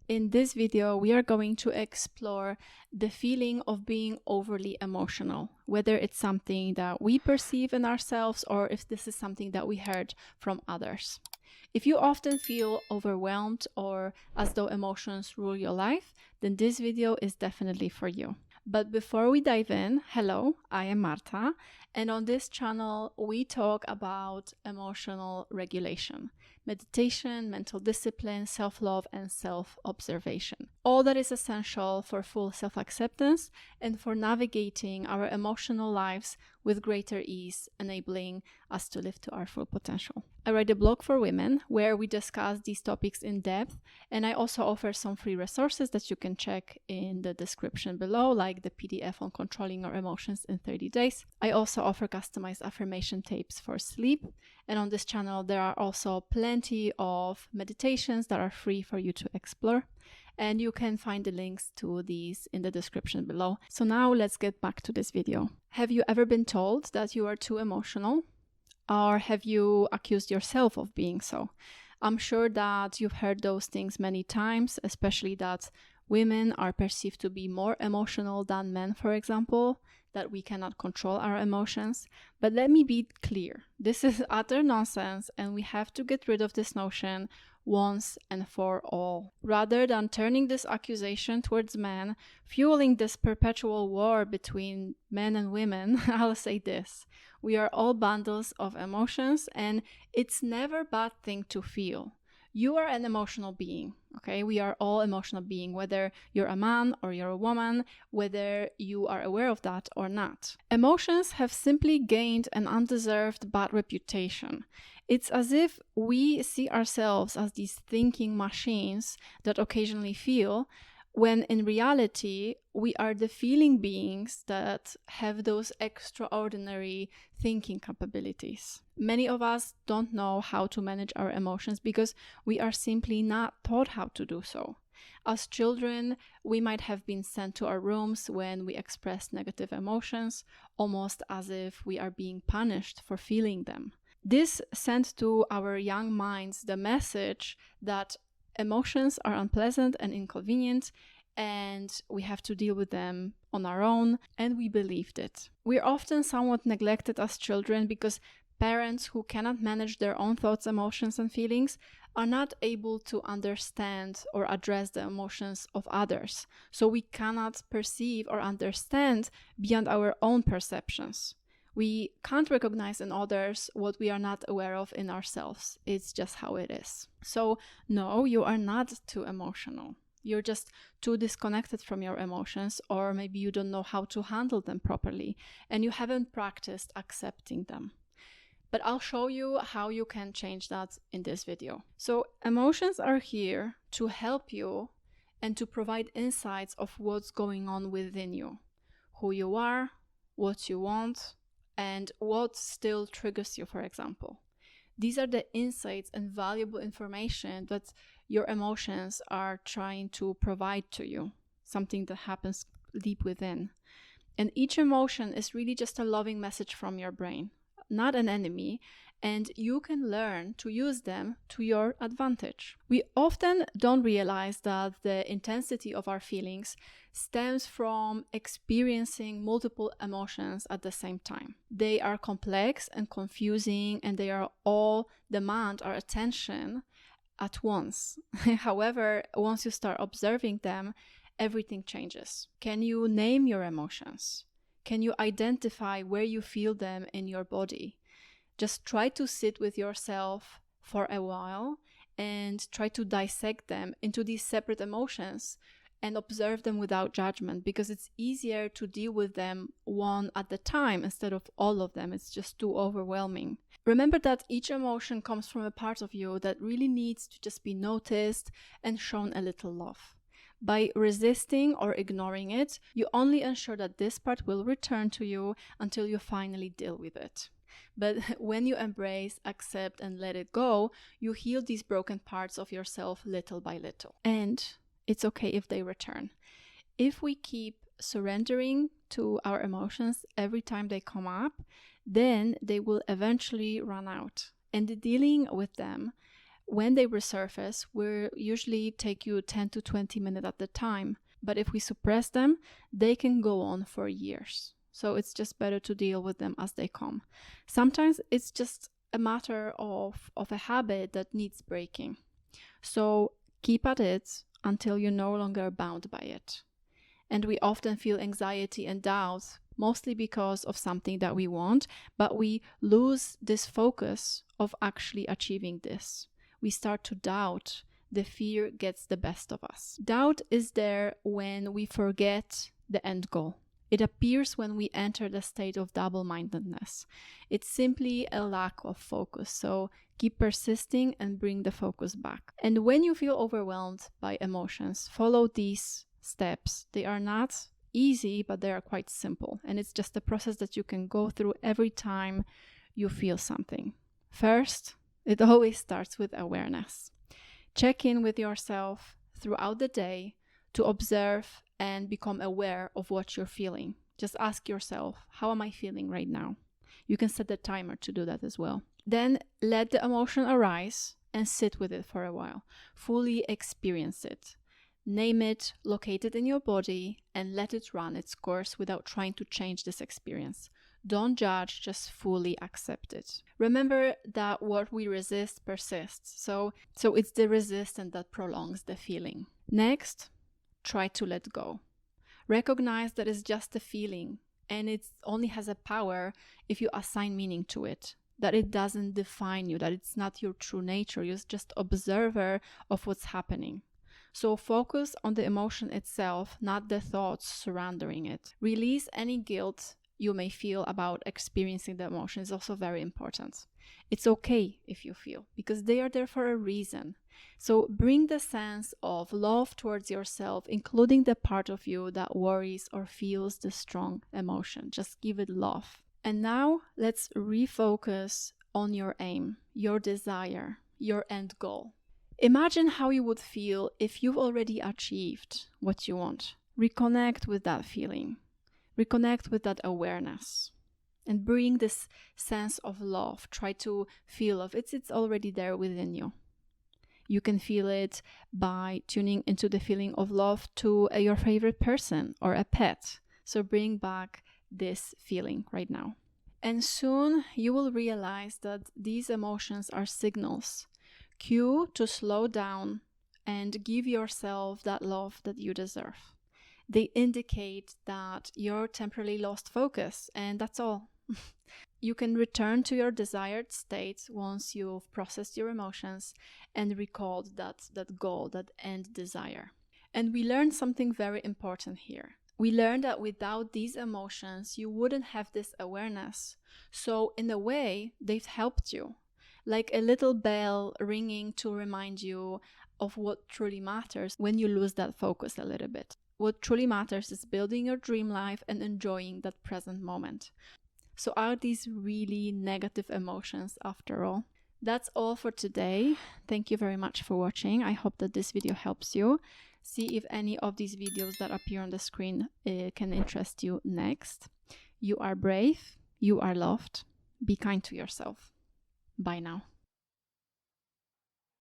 In this video, we are going to explore the feeling of being overly emotional, whether it's something that we perceive in ourselves or if this is something that we heard from others. If you often feel overwhelmed or as though emotions rule your life, then this video is definitely for you. But before we dive in, hello, I am Marta, and on this channel we talk about emotional regulation, meditation, mental discipline, self-love, and self-observation. All that is essential for full self-acceptance and for navigating our emotional lives with greater ease, enabling us to live to our full potential. I write a blog for women where we discuss these topics in depth, and I also offer some free resources that you can check in the description below, like the PDF on controlling your emotions in 30 days. I also offer customized affirmation tapes for sleep, and on this channel there are also plenty of meditations that are free for you to explore. And you can find the links to these in the description below. So now let's get back to this video. Have you ever been told that you are too emotional? Or have you accused yourself of being so? I'm sure that you've heard those things many times, especially that women are perceived to be more emotional than men, for example, that we cannot control our emotions. But let me be clear, this is utter nonsense, and we have to get rid of this notion once and for all. Rather than turning this accusation towards men, fueling this perpetual war between men and women, I'll say this: we are all bundles of emotions, and it's never a bad thing to feel. You are an emotional being, okay? We are all emotional beings, whether you're a man or you're a woman, whether you are aware of that or not. Emotions have simply gained an undeserved bad reputation. It's as if we see ourselves as these thinking machines that occasionally feel, when in reality, we are the feeling beings that have those extraordinary thinking capabilities. Many of us don't know how to manage our emotions because we are simply not taught how to do so. As children, we might have been sent to our rooms when we express negative emotions, almost as if we are being punished for feeling them. This sent to our young minds the message that emotions are unpleasant and inconvenient, and we have to deal with them on our own, and we believed it. We're often somewhat neglected as children because parents who cannot manage their own thoughts, emotions, and feelings are not able to understand or address the emotions of others. So we cannot perceive or understand beyond our own perceptions. We can't recognize in others what we are not aware of in ourselves. It's just how it is. So no, you are not too emotional. You're just too disconnected from your emotions, or maybe you don't know how to handle them properly and you haven't practiced accepting them. But I'll show you how you can change that in this video. So emotions are here to help you and to provide insights of what's going on within you, who you are, what you want, and what still triggers you, for example. These are the insights and valuable information that your emotions are trying to provide to you, something that happens deep within. And each emotion is really just a loving message from your brain, not an enemy, and you can learn to use them to your advantage. We often don't realize that the intensity of our feelings stems from experiencing multiple emotions at the same time. They are complex and confusing, and they are all demand our attention at once. However, once you start observing them, everything changes. Can you name your emotions? Can you identify where you feel them in your body? Just try to sit with yourself for a while and try to dissect them into these separate emotions and observe them without judgment, because it's easier to deal with them one at a time instead of all of them. It's just too overwhelming. Remember that each emotion comes from a part of you that really needs to just be noticed and shown a little love. By resisting or ignoring it, you only ensure that this part will return to you until you finally deal with it. But when you embrace, accept, and let it go, you heal these broken parts of yourself little by little. And it's okay if they return. If we keep surrendering to our emotions every time they come up, then they will eventually run out. And dealing with them when they resurface, will usually take you 10 to 20 minutes at the time. But if we suppress them, they can go on for years. So it's just better to deal with them as they come. Sometimes it's just a matter of a habit that needs breaking. So keep at it until you're no longer bound by it. And we often feel anxiety and doubt, mostly because of something that we want, but we lose this focus of actually achieving this. We start to doubt. The fear gets the best of us. Doubt is there when we forget the end goal. It appears when we enter the state of double-mindedness. It's simply a lack of focus. So keep persisting and bring the focus back. And when you feel overwhelmed by emotions, follow these steps. They are not easy, but they are quite simple. And it's just a process that you can go through every time you feel something. First, it always starts with awareness. Check in with yourself throughout the day to observe and become aware of what you're feeling. Just ask yourself, how am I feeling right now? You can set a timer to do that as well. Then let the emotion arise and sit with it for a while. Fully experience it. Name it, locate it in your body, and let it run its course without trying to change this experience. Don't judge, just fully accept it. Remember that what we resist persists. So it's the resistance that prolongs the feeling. Next, try to let go. Recognize that it's just a feeling, and it only has a power if you assign meaning to it. That it doesn't define you, that it's not your true nature. You're just observer of what's happening. So focus on the emotion itself, not the thoughts surrounding it. Release any guilt you may feel about experiencing the emotion is also very important. It's okay if you feel, because they are there for a reason. So bring the sense of love towards yourself, including the part of you that worries or feels the strong emotion. Just give it love. And now let's refocus on your aim, your desire, your end goal. Imagine how you would feel if you've already achieved what you want. Reconnect with that feeling. Reconnect with that awareness and bring this sense of love. Try to feel of it. It's already there within you. You can feel it by tuning into the feeling of love to your favorite person or a pet. So bring back this feeling right now. And soon you will realize that these emotions are signals. Cue to slow down and give yourself that love that you deserve. They indicate that you're temporarily lost focus, and that's all. You can return to your desired state once you've processed your emotions and recalled that goal, that end desire. And we learned something very important here. We learned that without these emotions, you wouldn't have this awareness. So in a way, they've helped you. Like a little bell ringing to remind you of what truly matters when you lose that focus a little bit. What truly matters is building your dream life and enjoying that present moment. So are these really negative emotions after all? That's all for today. Thank you very much for watching. I hope that this video helps you. See if any of these videos that appear on the screen can interest you next. You are brave. You are loved. Be kind to yourself. Bye now.